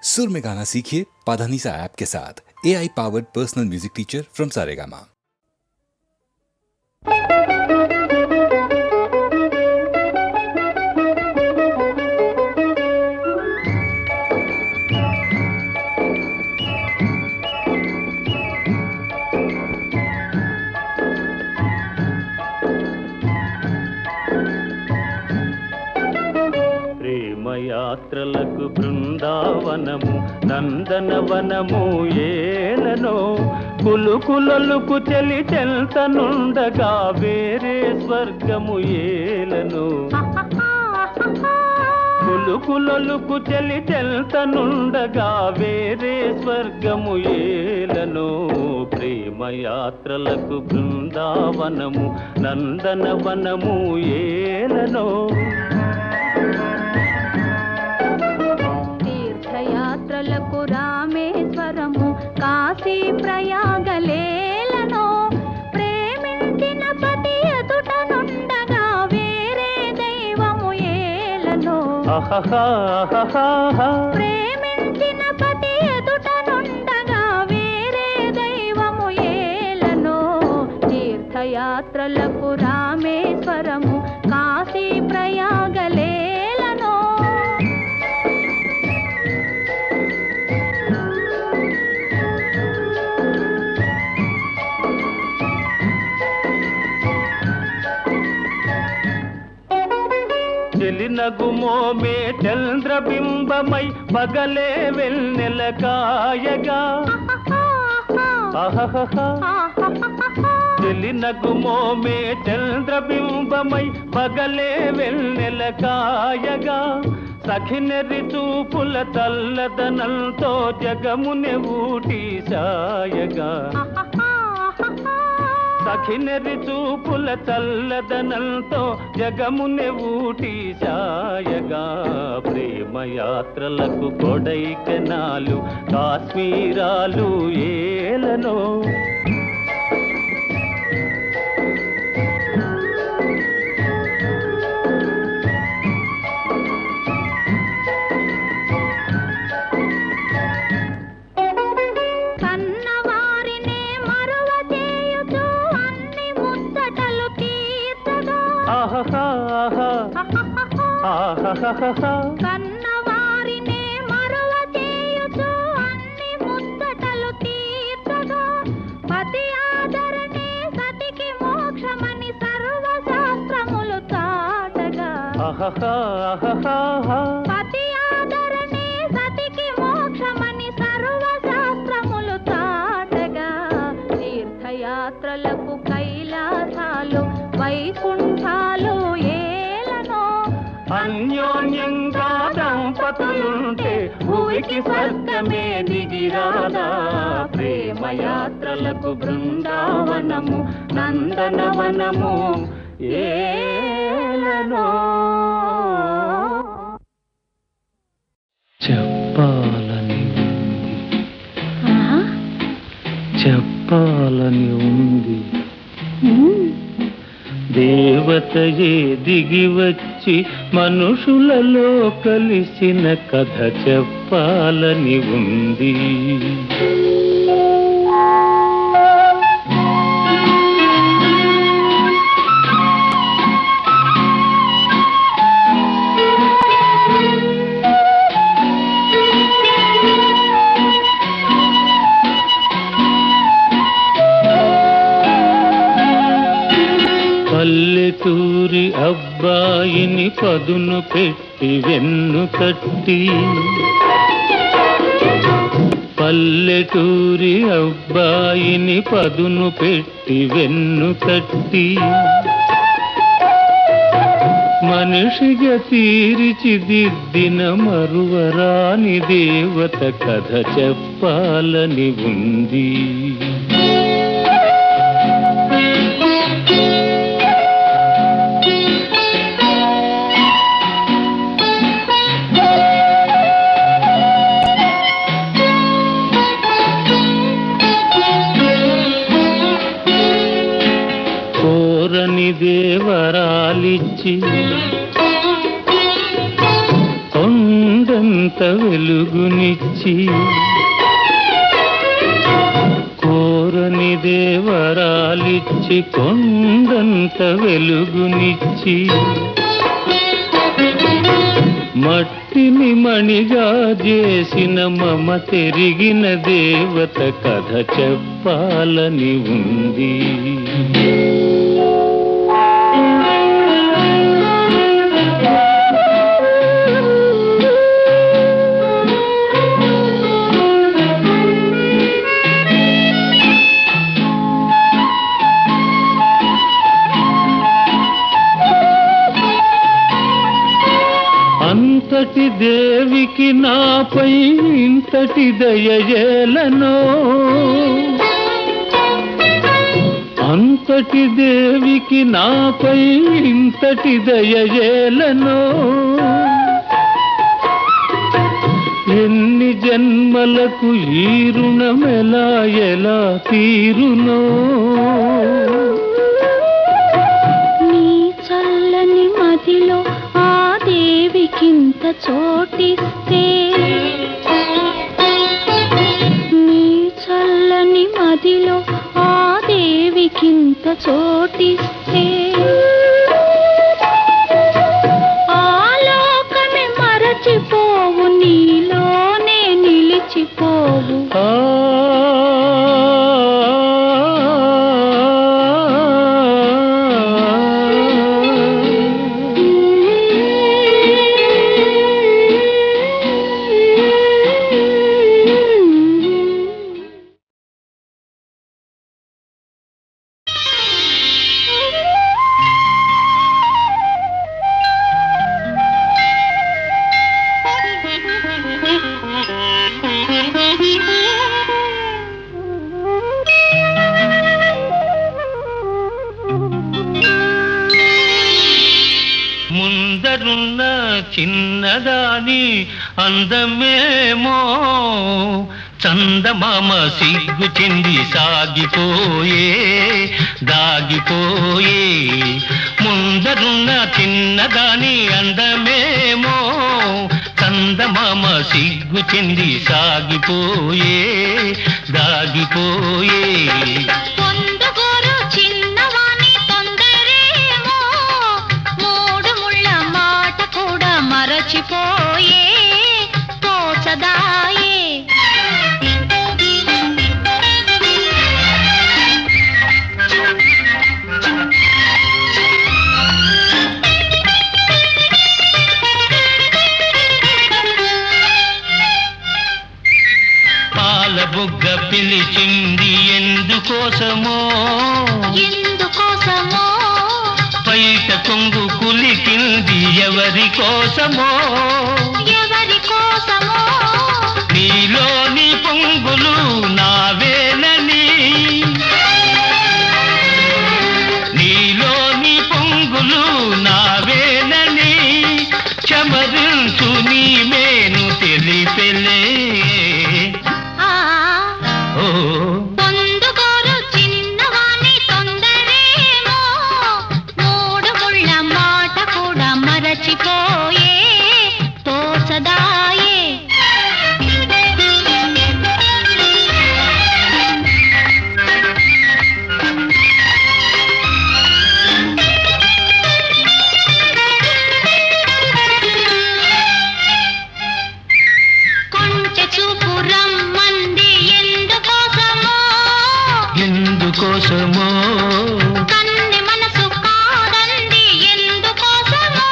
सुर में गाना सीखिए पाधानीसा ऐप के साथ। AI powered personal music teacher from Saregama. యాత్రలకు బృందావనము నందనవనము ఏలనో కులుకులలుకు చెలి చెల్తనుండగా వేరే స్వర్గము ఏలనో కులుకులలుకు చెలి చెల్తనుండగా వేరే స్వర్గము ఏలనో ప్రేమయాత్రలకు బృందావనము నందనవనము ఏలనో తీర్థయాత్రలకు రామేశ్వరము కాశీ ప్రయాగలేలను ప్రేమించిన పతి ఎదుట నుండగా వేరే దైవము ఏలను ప్రేమించిన పతి ఎదుట నుండగా వేరే దైవము ఏలను తీర్థయాత్రలకు రామేశ్వరము కాశీ ప్రయాగలేలను చెలినగుమోమే చంద్రబింబమై పగలే వెన్నెల కాయగా చెలినగుమోమే చంద్రబింబమై పగలే వెన్నెల కాయగా సఖినెరి చూపుల తల్లదనంతో జగముని ఊటి సాయగా సఖినెరి చూపుల చల్లదనంతో జగముని ఊటి సాయగా ప్రేమయాత్రలకు కొడైకెనాలు కాశ్మీరాలు ఏలనో కన్నవారినే మరువ చేయుచు అన్ని ముచ్చటలు తీర్చగా పతి ఆదరణే సతికి మోక్షమని సర్వశాస్త్రములు చాటగా పతి ఆదరణే సతికి మోక్షమని సర్వశాస్త్రములు చాటగా తీర్థయాత్రలకు కైలాసాలు వైకుంఠాలు అన్యోన్యంగా దంపతులుంటే భూమికి స్వర్గమే దిగిరాదా ప్రేమయాత్రలకు బృందావనము నందనవనము ఏలనో చెప్పాలని ఉంది దేవతయే దిగి వచ్చి మనుషులలో కలిసిన కథ చెప్పాలని ఉంది. పల్లెటూరి అబ్బాయిని పదును పెట్టి వెన్ను తట్టి పల్లెటూరి అబ్బాయిని పదును పెట్టి వెన్ను తట్టి మనిషిగా తీర్చిదిద్దిన మరువరాని దేవత కథ చెప్పాలని ఉంది. దేవరాలిచ్చి కొండంత వెలుగుని వెలుగునిచ్చి కోరని దేవరాలిచ్చి కొండంత వెలుగునిచ్చి మట్టిని మణిగా చేసిన మమ తెరిగిన దేవత కథ చెప్పాలని ఉంది. అంతటి దేవికి నాపై ఇంతటి దయయేలనో, అంతటి దేవికి నాపై ఇంతటి దయయేలనో, ఎన్ని జన్మలకు ఈ రుణమెలా ఎలా తీరునో. నీ చల్లని మదిలో ఆ దేవికింత చోటిస్తే, నీ చల్లని మదిలో ఆ దేవికింత చోటిస్తే, ఆలోకమే మరచిపోవు, నీలోనే నిలిచిపోవు. ముందరున్న చిన్నదాని అందమేమో చందమామ సిగ్గు చెంది సాగిపోయే దాగిపోయే. ముందరున్న చిన్నదాని అందమేమో చందమామ సిగ్గు చెంది సాగిపోయే దాగిపోయే. పొందుకోరు చిన్నవాణి తొందరేమో, మూడు ముళ్ళ మాట కూడా మరచిపోయే తోచదాయే. పాల బుగ్గ పిలిచింది ఎందుకోసమో, ఎందుకోసమో బయట కొంగు కులికింది ఎవరి కోసమో, ఎవరి కోసమో, నీలోని పొంగులు నావేనని, నీలోని పొంగులు నావేనని చమరించు నీ మేను తెలిపెలే. ఓ పొందుకోరు చిన్నవాణి తొందరేమో, మూడు ముళ్ళ మాట కూడా మరచిపోయే తోచదాయే. కొంచె చూపు రమ్మంది ఎందుకోసమో, ఎందుకోసమో, కన్నె మనసు కాదంది ఎందుకోసమో,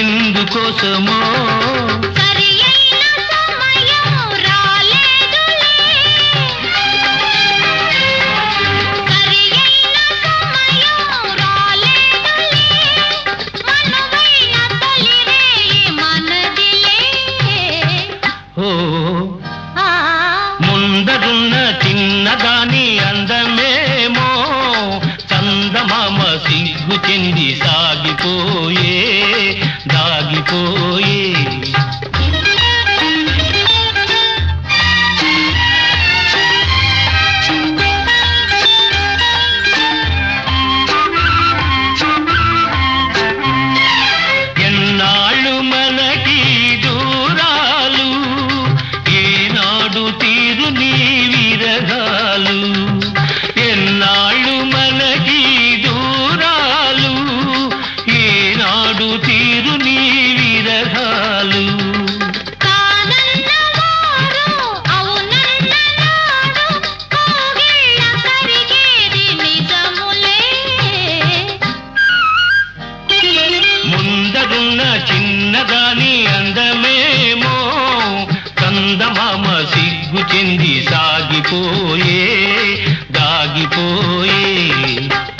ఎందుకోసమో, సరి అయిన సమయం రాలేదులే, సరి అయిన సమయం రాలేదులే, మనువైన తొలి రేయి మనదిలే. ఓ ముందరున్న చిన్నదాని అందమేమో చందమామ సిగ్గు చెంది సాగిపోయే దాగిపోయే. ఎన్నాళ్ళు మనకి దూరాలు సాగిపోయే దాగిపోయే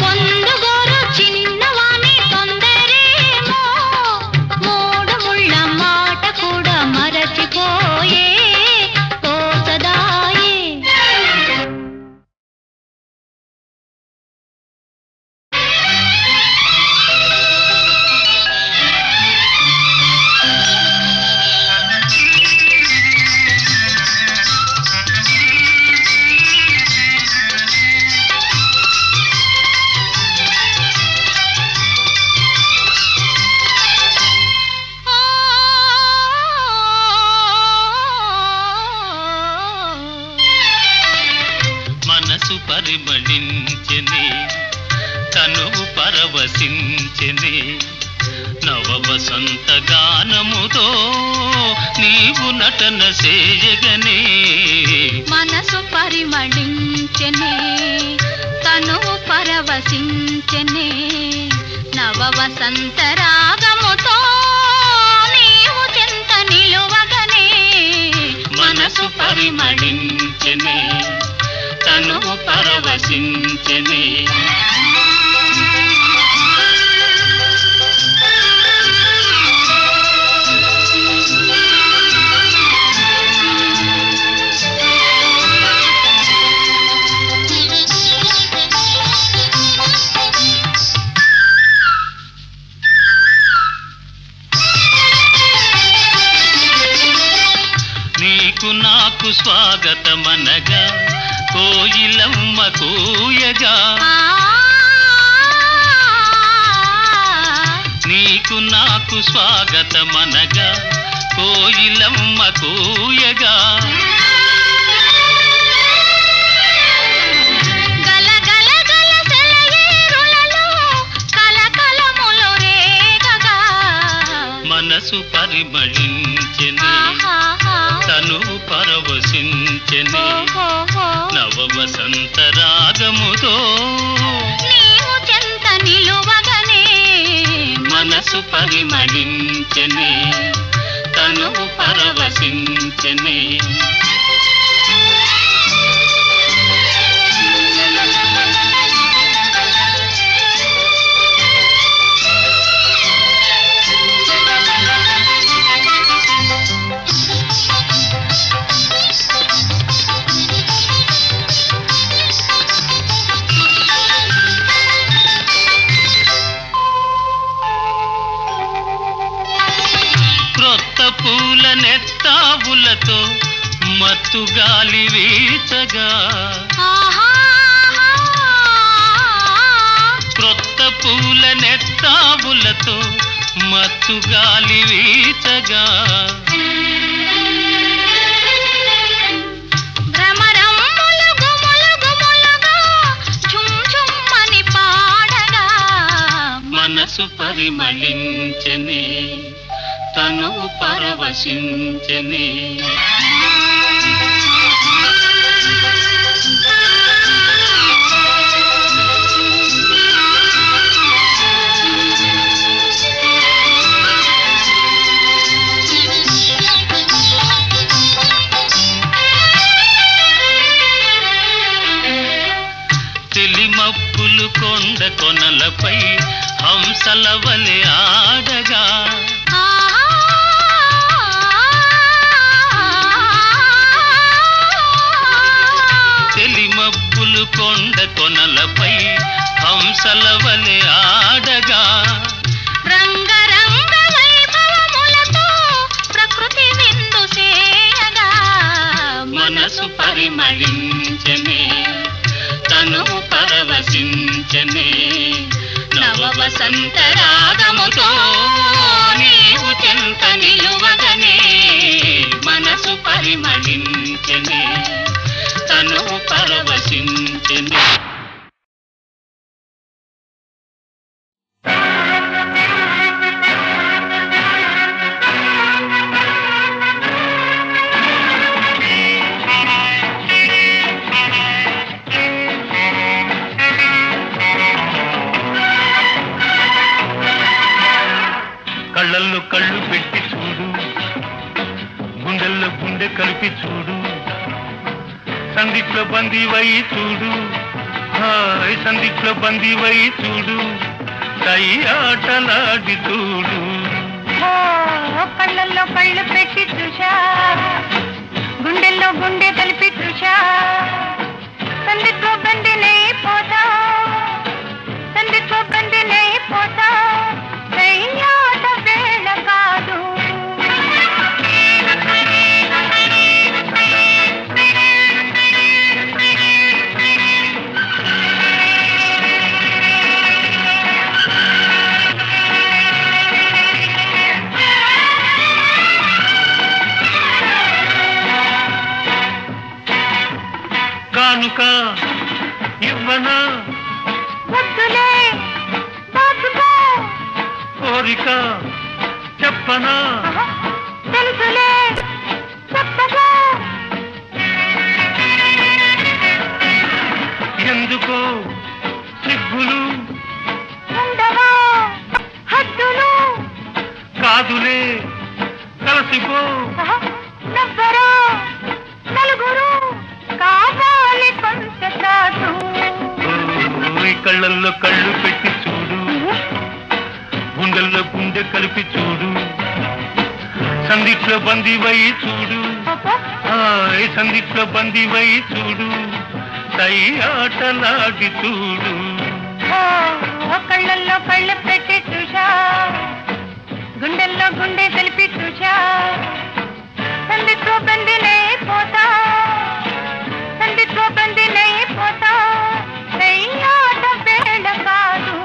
పొందుగోరు చిన్నవాని తొందరేమో మూడు ముళ్ళ మాట కూడా మరచిపోయే తోచదాయే మనసు పరిమళించెనే తనువు పరవశించెనే నవ వసంత గానముతో నీవు నటన చేయగనే మనసు పరిమళించెనే తను పరవశించెనే నవ వసంత రాగముతో నీవు చెంత నిలువగనే మనసు పరిమళించెనే తను పరవశించెనే నీకు నాకు స్వాగతమనగా కోయిలమ్మ కూయగా నీకు నాకు స్వాగతమనగా కోయిలమ్మ కూయగా గల గల గల సెలయేరులలో కలకలములు రేగగా మనసు పరిమళించెనే తను పరవశించెనే నవ వసంత రాగముతో నీవు చెంత నిలువగనే మనసు పరిమళించెనే తను పరవశించెనే క్రొత్త పూల నెత్తావులతో మత్తు గాలి వీచగా క్రొత్త పూల నెత్తావులతో మత్తు గాలి వీచగా భ్రమరమ్ములు గుములు గుములుగా ఝుమ్ ఝుమ్మని పాడగా మనసు పరిమళించెనే తను పరవశించెనే తెలిమప్పులు కొండ కొనలపై హంసల వలె ఆడగా తెలిమప్పులు కొండ కొనలపై హంసల వలె ఆడగా రంగరంగ వైభవములతో ప్రకృతి విందు చేయగా మనసు పరిమళించెనే తను పరవశించెనే నవ వసంత రాగముతో నీవు చెంత నిలువగనే మనసు పరిమళించెనే తను పరవశించెనే కళ్ళల్లో కళ్ళు పెట్టి చూడు, గుండెల్లో గుండె కలిపి చూడు, సందిట్లో బందీవై చూడు, హాయ్ సందిట్లో బందీవై చూడు, సై ఆటలాడి చూడు. కళ్ళల్లో కళ్ళు పెట్టి చూశా, గుండెల్లో గుండె కలిపి చూశా, సందిట్లో బందినే పోతా, సందిట్లో బందినే పోతా, ఆట వేళ కాదు. కానుక ఇవ్వనా, వద్దులే దాచుకో, కోరిక చెప్పనా, తెలుసులే చెప్పగా, ఎందుకో సిగ్గులు ఉండవా హద్దులు, కాదులే కలసిపో, నవ్వరా నలుగురు, కావాలి కొంత చాటు. ఈ కళ్ళల్లో కళ్ళు పెట్టి చూడు, గుండెల్లో గుండె కలిపి చూడు, సందిట్లో బందీవై చూడు, హాయ్ సందిట్లో బందీవై చూడు, సై ఆటలాడి చూడు. కళ్ళల్లో కళ్ళు పెట్టి చూశా, గుండెల్లో గుండె కలిపి చూశా, సందిట్లో బందినే పోతా, సందిట్లో బందినే పోతా, ఆట వేళ కాదు.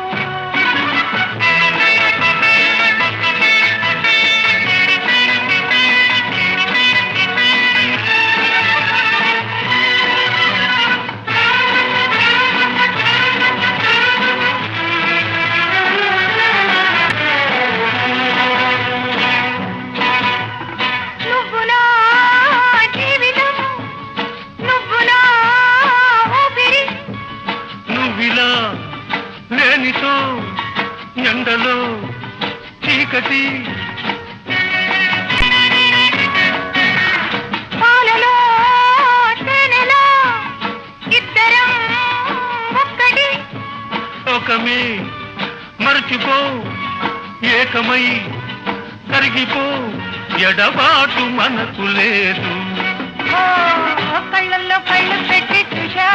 నువ్వు నా జీవితం, నువ్వు నా ఊపిరి, నువ్విలా లేనితో ఎండలో చీకటి, పాలలో తేనెలా, ఇద్దరం ఒక్కటి, లోకమే మరచిపో, ఏకమై కరిగిపో, ఎడబాటు మనకు లేదు. కళ్ళల్లో కళ్ళు పెట్టి చూశా,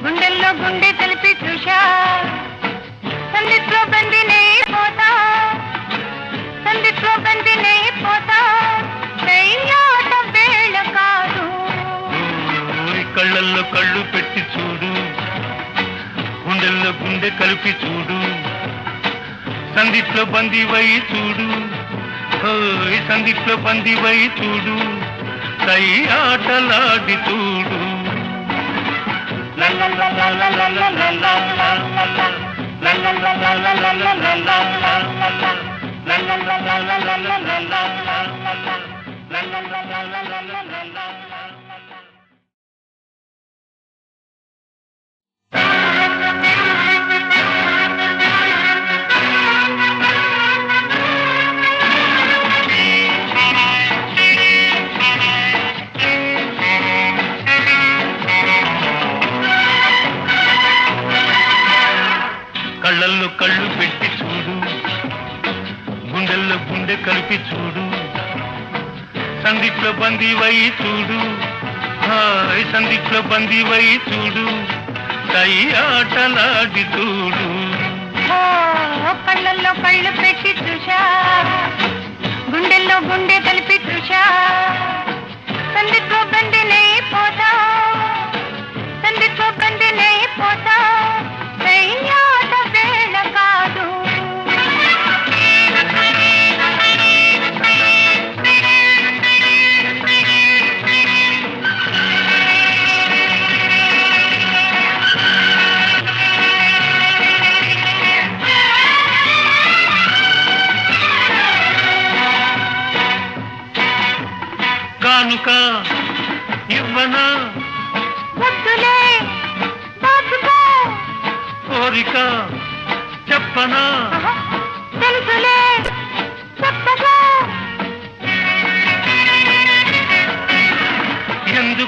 గుండెల్లో గుండె కలిపి చూశా, సందిట్లో బందినే పోతా, సందిట్లో బందినే పోతా, ఆట వేళ కాదు. ఈ కళ్ళల్లో కళ్ళు పెట్టి చూడు, గుండెల్లో గుండె కలిపి చూడు, సందిట్లో బందీవై చూడు, ఓయ్ సందిట్లో బందీవై చూడు, సై ఆటలాడి చూడు. కళ్ళల్లో కళ్ళు పెట్టి చూడు, గుండెల్లో గుండె కలిపి చూడు, సందిట్లో బందీవై చూడు, హాయ్ సందిట్లో బందీవై చూడు, సై ఆటలాడి చూడు. కళ్ళల్లో కళ్ళు పెట్టి చూశా, గుండెల్లో గుండె కలిపి చూశా, సందిట్లో బందినే పోతా, సందిట్లో బందినే పోతా, ఆట వేళ కాదు. కానుక ఇవ్వనా, వద్దులే దాచుకో, కోరిక చెప్పనా, తెలుసులే చెప్పగా, ఎందుకు